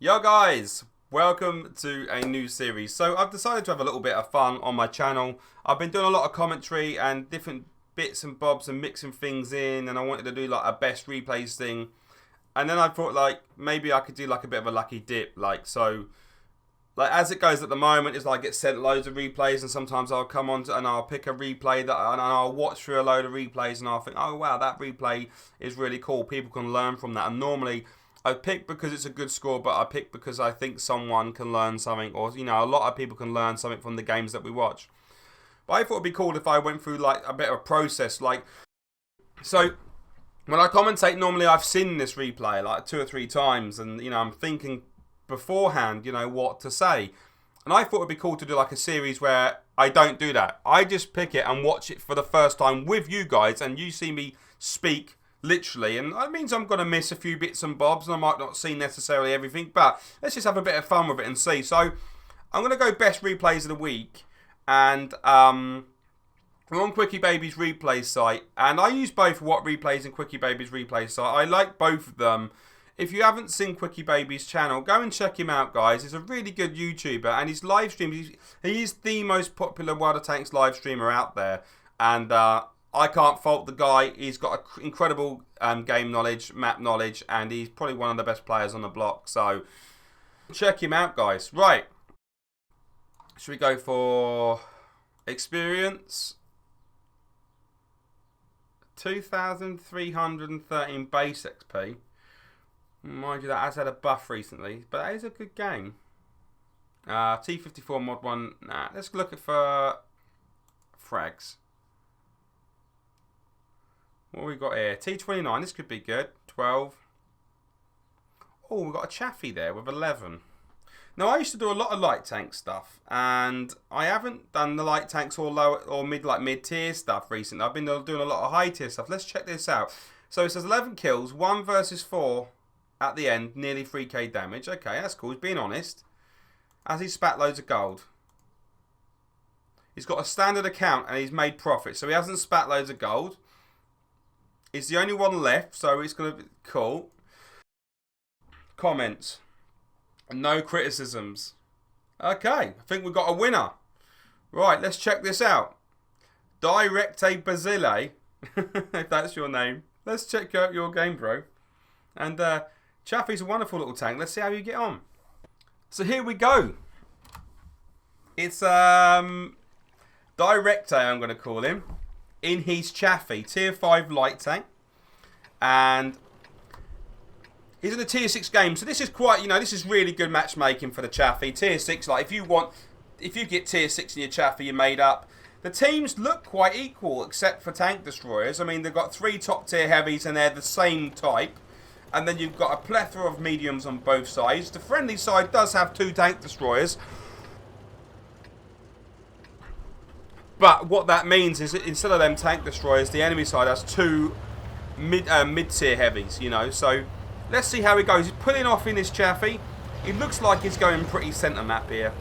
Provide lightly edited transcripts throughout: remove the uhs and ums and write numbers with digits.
Yo guys, welcome to a new series. So I've decided to have a little bit of fun on my channel. I've been doing a lot of commentary and different bits and bobs and mixing things in, and I wanted to do like a best replays thing. And then I thought like maybe I could do like a bit of a lucky dip, like as it goes at the moment is like I get sent loads of replays, and sometimes I'll come on and I'll pick a replay and I'll watch through a load of replays and I'll think, oh wow, that replay is really cool. People can learn from that. And normally I pick because it's a good score, but I pick because I think someone can learn something, or a lot of people can learn something from the games that we watch. But I thought it'd be cool if I went through like a bit of a process, so when I commentate, normally I've seen this replay like 2 or 3 times, and I'm thinking beforehand, what to say. And I thought it'd be cool to do like a series where I don't do that. I just pick it and watch it for the first time with you guys, and you see me speak literally, and that means I'm going to miss a few bits and bobs, and I might not see necessarily everything, but let's just have a bit of fun with it and see. So I'm going to go best replays of the week, and we're on Quickie Baby's replay site, and I use both What Replays and Quickie Baby's replay site. I like both of them. If you haven't seen Quickie Baby's channel, go and check him out, guys. He's a really good YouTuber, and his live streams, he is the most popular World of Tanks live streamer out there, and I can't fault the guy. He's got incredible game knowledge, map knowledge, and he's probably one of the best players on the block. So check him out, guys. Right. Should we go for experience? 2,313 base XP. Mind you, that has had a buff recently, but that is a good game. T54 mod 1. Nah, let's look for frags. What have we got here? T29, this could be good. 12. Oh, we've got a Chaffee there with 11. Now, I used to do a lot of light tank stuff, and I haven't done the light tanks or low or mid-tier stuff recently. I've been doing a lot of high-tier stuff. Let's check this out. So it says 11 kills, 1 versus 4 at the end, nearly 3k damage. Okay, that's cool. He's being honest. Has he spat loads of gold? He's got a standard account, and he's made profit, so he hasn't spat loads of gold. He's the only one left, so it's going to be cool. Comments. No criticisms. Okay, I think we've got a winner. Right, let's check this out. Directe Basile, if that's your name. Let's check out your game, bro. And Chaffee's a wonderful little tank. Let's see how you get on. So here we go. It's Directe, I'm going to call him. In his Chaffee, tier 5 light tank, and he's in a tier 6 game, so this is quite, this is really good matchmaking for the Chaffee. Tier 6, like if you get tier 6 in your Chaffee, you're made up. The teams look quite equal, except for tank destroyers. I mean, they've got 3 top tier heavies, and they're the same type, and then you've got a plethora of mediums on both sides. The friendly side does have 2 tank destroyers. But what that means is that instead of them tank destroyers, the enemy side has 2 mid-tier heavies, So let's see how he goes. He's pulling off in his Chaffee. It looks like he's going pretty centre map here.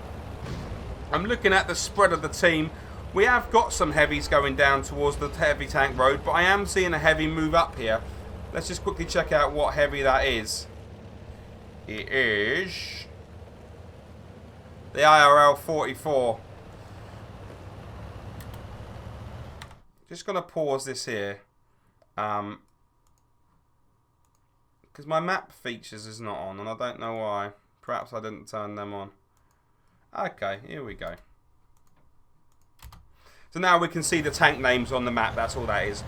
I'm looking at the spread of the team. We have got some heavies going down towards the heavy tank road, but I am seeing a heavy move up here. Let's just quickly check out what heavy that is. It is the IRL 44. Just going to pause this here, because my map features is not on, and I don't know why. Perhaps I didn't turn them on. Okay, here we go. So now we can see the tank names on the map, that's all that is.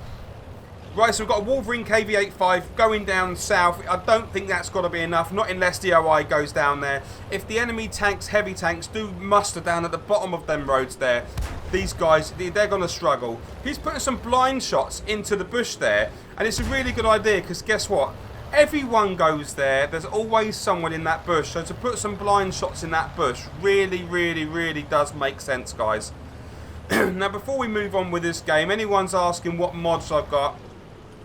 Right, so we've got a Wolverine KV-85 going down south. I don't think that's got to be enough, not unless the OI goes down there. If the enemy tanks, heavy tanks, do muster down at the bottom of them roads there, these guys, they're going to struggle. He's putting some blind shots into the bush there, and it's a really good idea, because guess what? Everyone goes there. There's always someone in that bush, so to put some blind shots in that bush really, really, really does make sense, guys. Now, before we move on with this game, anyone's asking what mods I've got.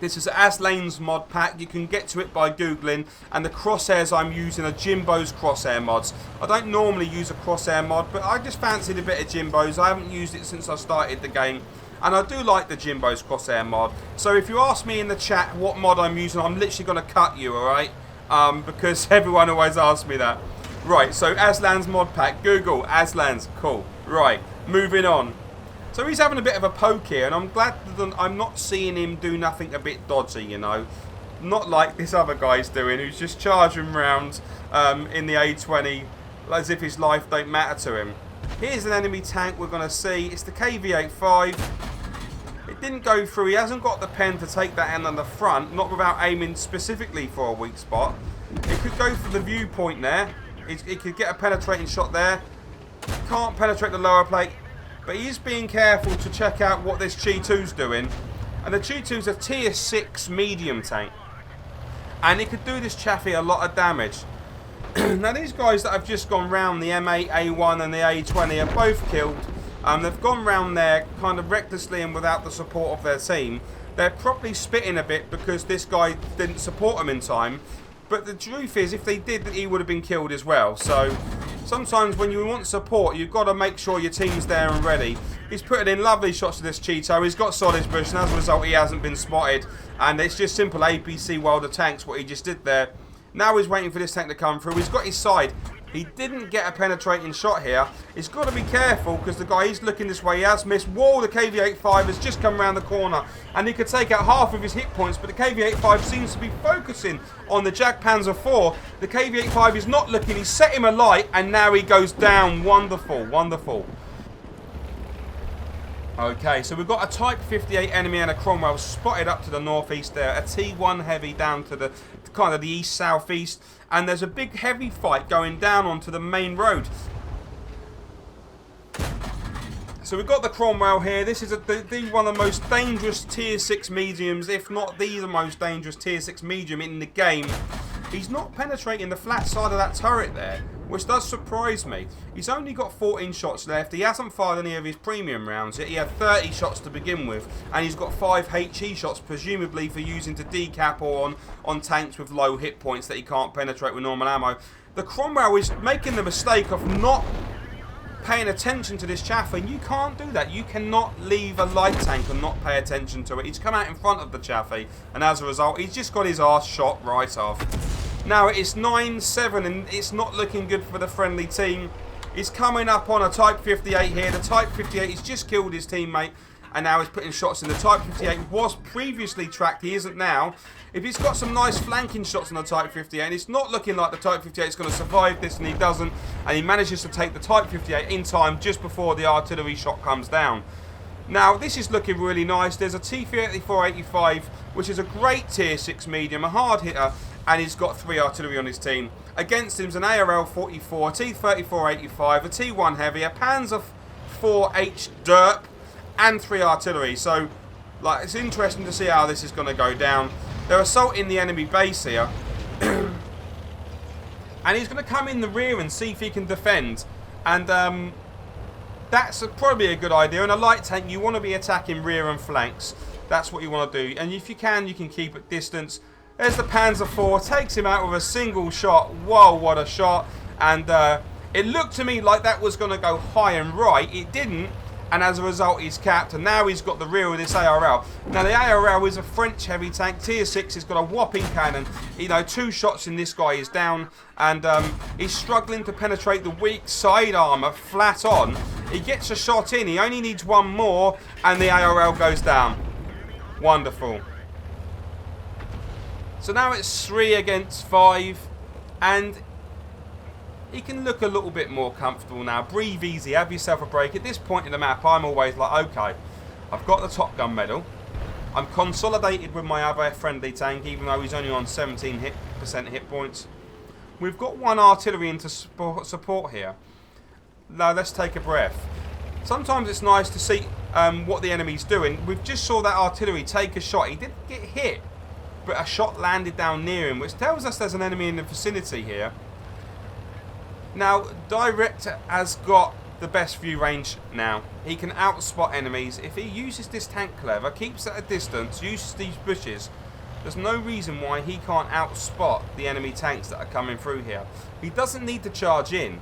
This is Aslane's mod pack. You can get to it by Googling. And the crosshairs I'm using are Jimbo's crosshair mods. I don't normally use a crosshair mod, but I just fancied a bit of Jimbo's. I haven't used it since I started the game. And I do like the Jimbo's crosshair mod. So if you ask me in the chat what mod I'm using, I'm literally going to cut you, alright? because everyone always asks me that. Right, so Aslan's mod pack. Google Aslan's, cool. Right, moving on. So he's having a bit of a poke here, and I'm glad that I'm not seeing him do nothing a bit dodgy, you know. Not like this other guy's doing, who's just charging round in the A20 as if his life don't matter to him. Here's an enemy tank we're going to see. It's the KV-85. It didn't go through. He hasn't got the pen to take that end on the front, not without aiming specifically for a weak spot. It could go for the viewpoint there. It could get a penetrating shot there. Can't penetrate the lower plate. But he's being careful to check out what this Chi-2's doing. And the Chi-2's a tier 6 medium tank. And it could do this Chaffee a lot of damage. Now these guys that have just gone round the M8, A1 and the A20 are both killed. They've gone round there kind of recklessly and without the support of their team. They're probably spitting a bit because this guy didn't support them in time. But the truth is, if they did, he would have been killed as well. So sometimes when you want support, you've got to make sure your team's there and ready. He's putting in lovely shots to this Cheeto. He's got solid bush, and as a result, he hasn't been spotted. And it's just simple APC World of Tanks, what he just did there. Now he's waiting for this tank to come through. He's got his side. He didn't get a penetrating shot here. He's got to be careful because the guy is looking this way. He has missed. Whoa, the KV-85 has just come around the corner. And he could take out half of his hit points, but the KV-85 seems to be focusing on the Jagdpanzer IV. The KV-85 is not looking. He's set him alight, and now he goes down. Wonderful, wonderful. Okay, so we've got a Type 58 enemy and a Cromwell spotted up to the northeast there. A T1 heavy down to the kind of the east-southeast. And there's a big heavy fight going down onto the main road. So we've got the Cromwell here. This is one of the most dangerous tier 6 mediums, if not the most dangerous tier 6 medium in the game. He's not penetrating the flat side of that turret there, which does surprise me. He's only got 14 shots left. He hasn't fired any of his premium rounds yet. He had 30 shots to begin with, and he's got 5 HE shots, presumably for using to decap or on tanks with low hit points that he can't penetrate with normal ammo. The Cromwell is making the mistake of not paying attention to this Chaffee. You can't do that. You cannot leave a light tank and not pay attention to it. He's come out in front of the Chaffee, and as a result, he's just got his arse shot right off. Now it's 9-7 and it's not looking good for the friendly team. He's coming up on a Type 58 here. The Type 58 has just killed his teammate and now he's putting shots in. The Type 58 was previously tracked. He isn't now. If he's got some nice flanking shots on the Type 58, and it's not looking like the Type 58 is going to survive this, and he doesn't, and he manages to take the Type 58 in time just before the artillery shot comes down. Now, this is looking really nice. There's a T-34-85, which is a great tier 6 medium, a hard hitter, and he's got 3 artillery on his team. Against him's an ARL-44, a T-34-85, a T-1 heavy, a Panzer IV-H derp, and 3 artillery. So, like, it's interesting to see how this is going to go down. They're assaulting the enemy base here. And he's going to come in the rear and see if he can defend. And that's probably a good idea. In a light tank, you want to be attacking rear and flanks. That's what you want to do. And if you can keep at distance. There's the Panzer IV. Takes him out with a single shot. Whoa, what a shot. And it looked to me like that was going to go high and right. It didn't. And as a result, he's capped. And now he's got the rear of this ARL. Now, the ARL is a French heavy tank. Tier 6. He's got a whopping cannon. You know, 2 shots in this guy is down. And he's struggling to penetrate the weak side armour flat on. He gets a shot in. He only needs 1 more. And the ARL goes down. Wonderful. So now it's 3 against 5. And he can look a little bit more comfortable now. Breathe easy, have yourself a break. At this point in the map, I'm always like, okay, I've got the Top Gun medal. I'm consolidated with my other friendly tank, even though he's only on 17% hit points. We've got 1 artillery into support here. Now, let's take a breath. Sometimes it's nice to see what the enemy's doing. We've just saw that artillery take a shot. He didn't get hit, but a shot landed down near him, which tells us there's an enemy in the vicinity here. Now, Director has got the best view range now. He can outspot enemies. If he uses this tank clever, keeps at a distance, uses these bushes, there's no reason why he can't outspot the enemy tanks that are coming through here. He doesn't need to charge in.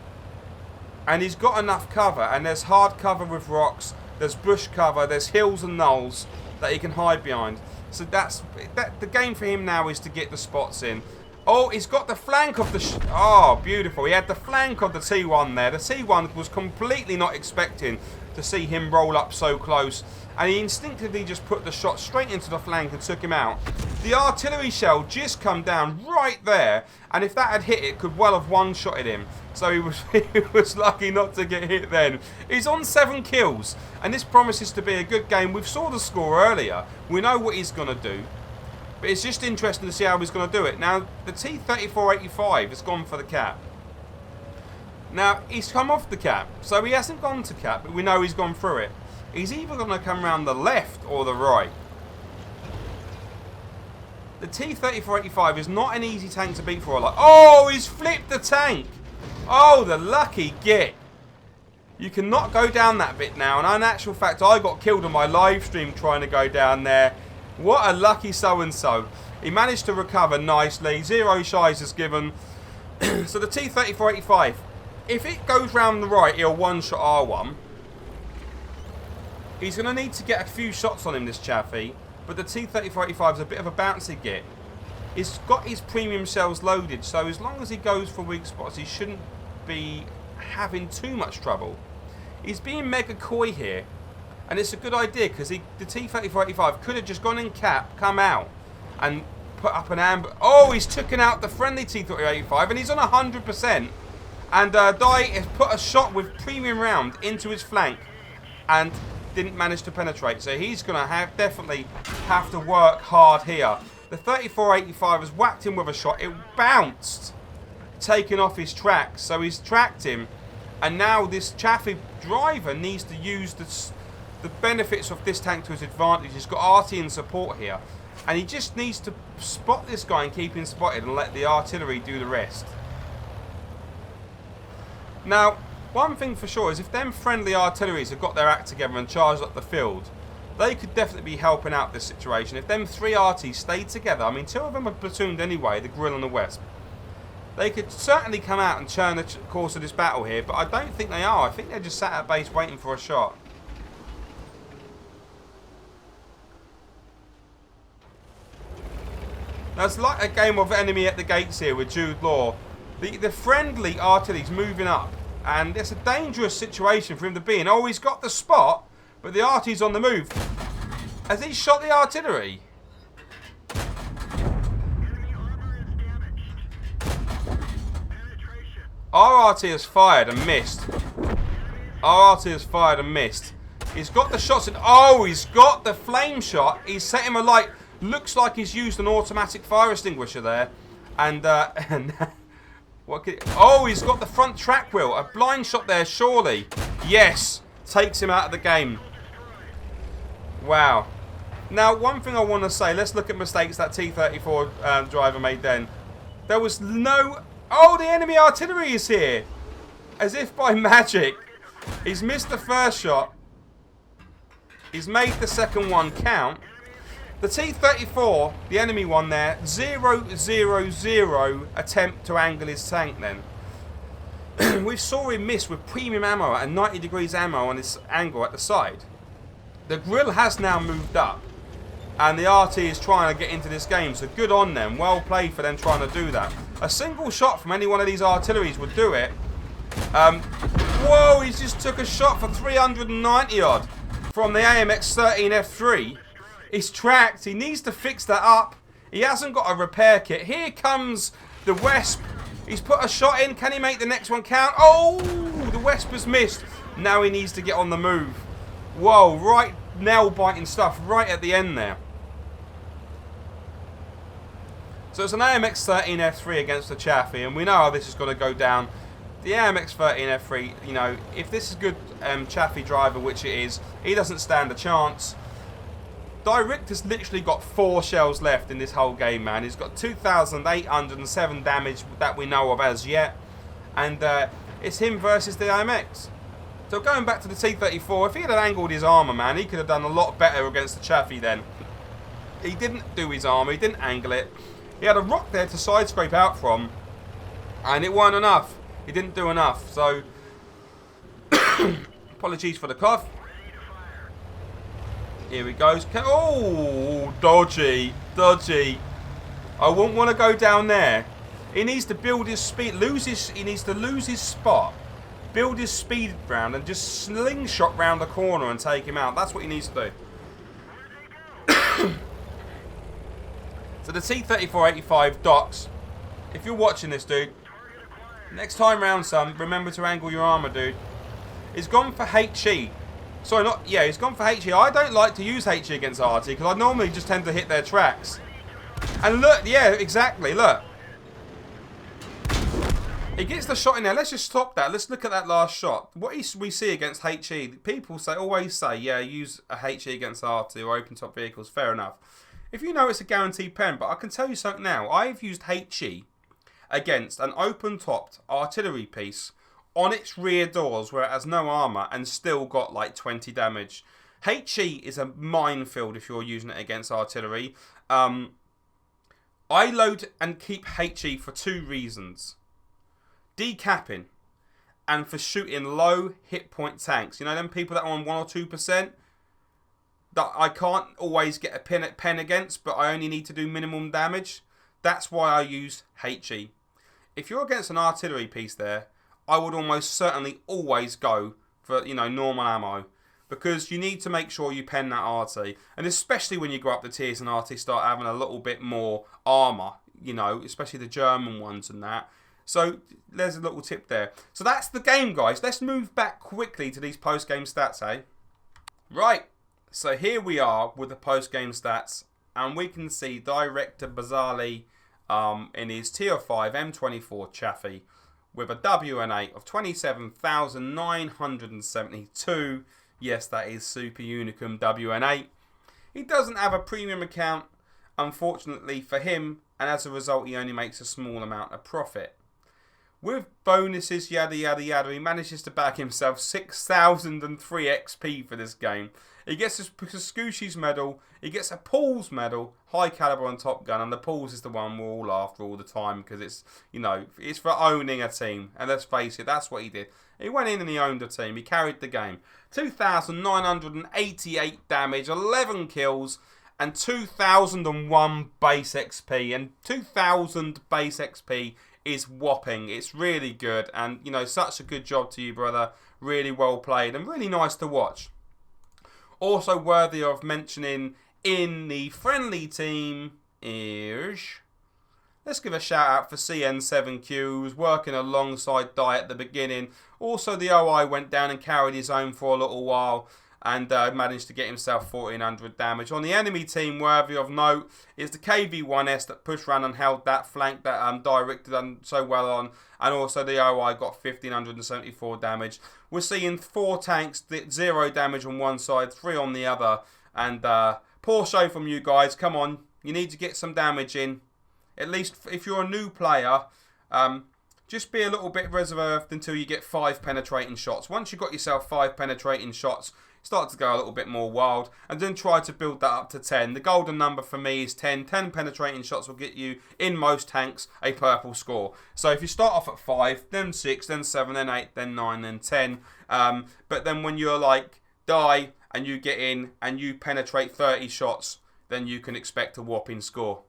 And he's got enough cover, and there's hard cover with rocks, there's bush cover, there's hills and knolls that he can hide behind. So the game for him now is to get the spots in. Oh, he's got the flank of the... Oh, beautiful. He had the flank of the T1 there. The T1 was completely not expecting to see him roll up so close. And he instinctively just put the shot straight into the flank and took him out. The artillery shell just come down right there. And if that had hit, it could well have one-shotted him. So he was lucky not to get hit then. He's on 7 kills. And this promises to be a good game. We've saw the score earlier. We know what he's going to do. But it's just interesting to see how he's going to do it. Now, the T-34-85 has gone for the cap. Now, he's come off the cap. So he hasn't gone to cap, but we know he's gone through it. He's either going to come around the left or the right. The T-34-85 is not an easy tank to beat for a lot. Oh, he's flipped the tank. Oh, the lucky git. You cannot go down that bit now. And in actual fact, I got killed on my live stream trying to go down there. What a lucky so-and-so. He managed to recover nicely. 0 shies is given. So the T-34-85, if it goes round the right, he'll one-shot R1. He's going to need to get a few shots on him, this Chaffee. But the T-34-85 is a bit of a bouncy git. He's got his premium cells loaded, so as long as he goes for weak spots, he shouldn't be having too much trouble. He's being mega coy here. And it's a good idea, because the T-34-85 could have just gone in cap, come out, and put up an ambush. Oh, he's taken out the friendly T-34-85, and he's on 100%. And Dai has put a shot with premium round into his flank, and didn't manage to penetrate. So he's going to definitely have to work hard here. The 34-85 has whacked him with a shot. It bounced, taken off his tracks. So he's tracked him. And now this Chaffee driver needs to use the benefits of this tank to his advantage. He's got RT in support here. And he just needs to spot this guy and keep him spotted and let the artillery do the rest. Now, one thing for sure is if them friendly artilleries have got their act together and charged up the field, they could definitely be helping out this situation. If them 3 RTs stayed together, I mean 2 of them are platooned anyway, the Grill and the Wesp, they could certainly come out and turn the course of this battle here, but I don't think they are. I think they're just sat at base waiting for a shot. Now it's like a game of enemy at the gates here with Jude Law. The friendly artillery's moving up. And it's a dangerous situation for him to be in. Oh, he's got the spot, but the artillery's on the move. Has he shot the artillery? Our RT has fired and missed. Our RT has fired and missed. He's got the shots in. Oh, he's got the flame shot. He's set him alight. Looks like he's used an automatic fire extinguisher there. And oh, he's got the front track wheel. A blind shot there, surely. Yes. Takes him out of the game. Wow. Now, one thing I want to say. Let's look at mistakes that T-34 driver made then. There was no... Oh, the enemy artillery is here. As if by magic. He's missed the first shot. He's made the second one count. The T-34, the enemy one there, 0-0-0 attempt to angle his tank then. We saw him miss with premium ammo and 90 degrees ammo on his angle at the side. The Grill has now moved up. And the RT is trying to get into this game. So good on them. Well played for them trying to do that. A single shot from any one of these artilleries would do it. Whoa, he just took a shot for 390 odd from the AMX-13F3. He's tracked. He needs to fix that up. He hasn't got a repair kit. Here comes the Wesp. He's put a shot in. Can he make the next one count? Oh, the Wesp has missed. Now he needs to get on the move. Whoa, right nail-biting stuff right at the end there. So it's an AMX-13F3 against the Chaffee, and we know how this is going to go down. The AMX-13F3, you know, if this is good Chaffee driver, which it is, he doesn't stand a chance. Direct has literally got 4 shells left in this whole game, man. He's got 2,807 damage that we know of as yet. And it's him versus the AMX. So going back to the T-34, if he had angled his armour, man, he could have done a lot better against the Chaffee then. He didn't do his armour, he didn't angle it. He had a rock there to side scrape out from, and it weren't enough. He didn't do enough, so... Apologies for the cough. Here he goes. Oh, dodgy, dodgy. I wouldn't want to go down there. He needs to build his speed, he needs to lose his spot, build his speed round, and just slingshot round the corner and take him out. That's what he needs to do. So the T-34-85 docks. If you're watching this, dude, next time round, son, remember to angle your armor, dude. He's gone for HE. Sorry, not... Yeah, he's gone for HE. I don't like to use HE against RT because I normally just tend to hit their tracks. And look, yeah, exactly, look. He gets the shot in there. Let's just stop that. Let's look at that last shot. What we see against HE, people always say, yeah, use a HE against RT or open top vehicles. Fair enough. If you know it's a guaranteed pen, but I can tell you something now. I've used HE against an open-topped artillery piece on its rear doors where it has no armour and still got like 20 damage. HE is a minefield if you're using it against artillery. I load and keep HE for two reasons. Decapping and for shooting low hit point tanks. You know them people that are on 1 or 2%? That I can't always get a pen against, but I only need to do minimum damage. That's why I use HE. If you're against an artillery piece there, I would almost certainly always go for, you know, normal ammo. Because you need to make sure you pen that RT. And especially when you go up the tiers and RT start having a little bit more armour, you know, especially the German ones and that. So there's a little tip there. So that's the game, guys. Let's move back quickly to these post-game stats, eh? Right. So here we are with the post-game stats. And we can see Director Bazali in his Tier 5 M24 Chaffee with a WN8 of 27,972. Yes, that is Super Unicum WN8. He doesn't have a premium account, unfortunately for him, and as a result he only makes a small amount of profit. With bonuses, yada yada yada, he manages to bag himself 6,003 XP for this game. He gets a Scooshies medal, he gets a Paul's medal, high caliber on Top Gun, and the Paul's is the one we're all after all the time because it's, you know, it's for owning a team. And let's face it, that's what he did. He went in and he owned a team. He carried the game. 2,988 damage, 11 kills, and 2,001 base XP. And 2,000 base XP is whopping. It's really good. And, you know, such a good job to you, brother. Really well played and really nice to watch. Also worthy of mentioning in the friendly team is... Let's give a shout out for CN7Q, who was working alongside Dye at the beginning. Also, the OI went down and carried his own for a little while and managed to get himself 1,400 damage. On the enemy team, worthy of note, is the KV-1S that pushed around and held that flank that Director done so well on. And also the OI got 1,574 damage. We're seeing 4 tanks, 0 damage on one side, 3 on the other. And poor show from you guys. Come on, you need to get some damage in. At least if you're a new player, just be a little bit reserved until you get 5 penetrating shots. Once you've got yourself 5 penetrating shots, start to go a little bit more wild. And then try to build that up to 10. The golden number for me is 10. 10 penetrating shots will get you, in most tanks, a purple score. So if you start off at 5, then 6, then 7, then 8, then 9, then 10. But then when you're like, die, and you get in, and you penetrate 30 shots, then you can expect a whopping score.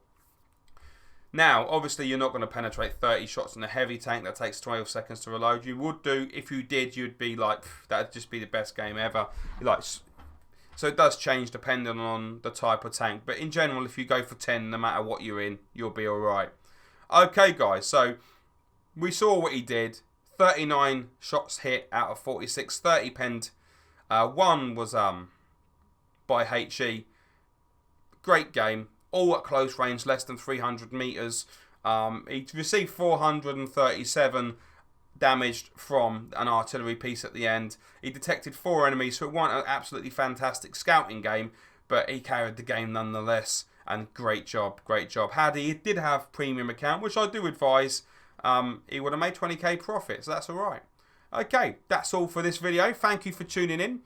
Now, obviously, you're not going to penetrate 30 shots in a heavy tank that takes 12 seconds to reload. You would do, if you did, you'd be like, that'd just be the best game ever. Like, so it does change depending on the type of tank. But in general, if you go for 10, no matter what you're in, you'll be alright. Okay, guys, so we saw what he did. 39 shots hit out of 46, 30 penned. One was by HE. Great game. All at close range, less than 300 metres. He received 437 damage from an artillery piece at the end. He detected 4 enemies, so it wasn't an absolutely fantastic scouting game, but he carried the game nonetheless. And great job, great job. He did have premium account, which I do advise. He would have made 20k profit, so that's alright. Okay, that's all for this video. Thank you for tuning in.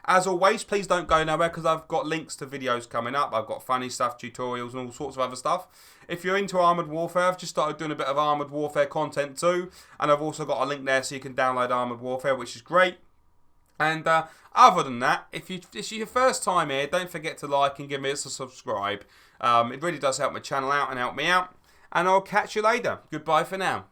As always, please don't go nowhere because I've got links to videos coming up. I've got funny stuff, tutorials and all sorts of other stuff. If you're into Armoured Warfare, I've just started doing a bit of Armoured Warfare content too. And I've also got a link there so you can download Armoured Warfare, which is great. And other than that, if it's your first time here, don't forget to like and give me a subscribe. It really does help my channel out and help me out. and I'll catch you later. Goodbye for now.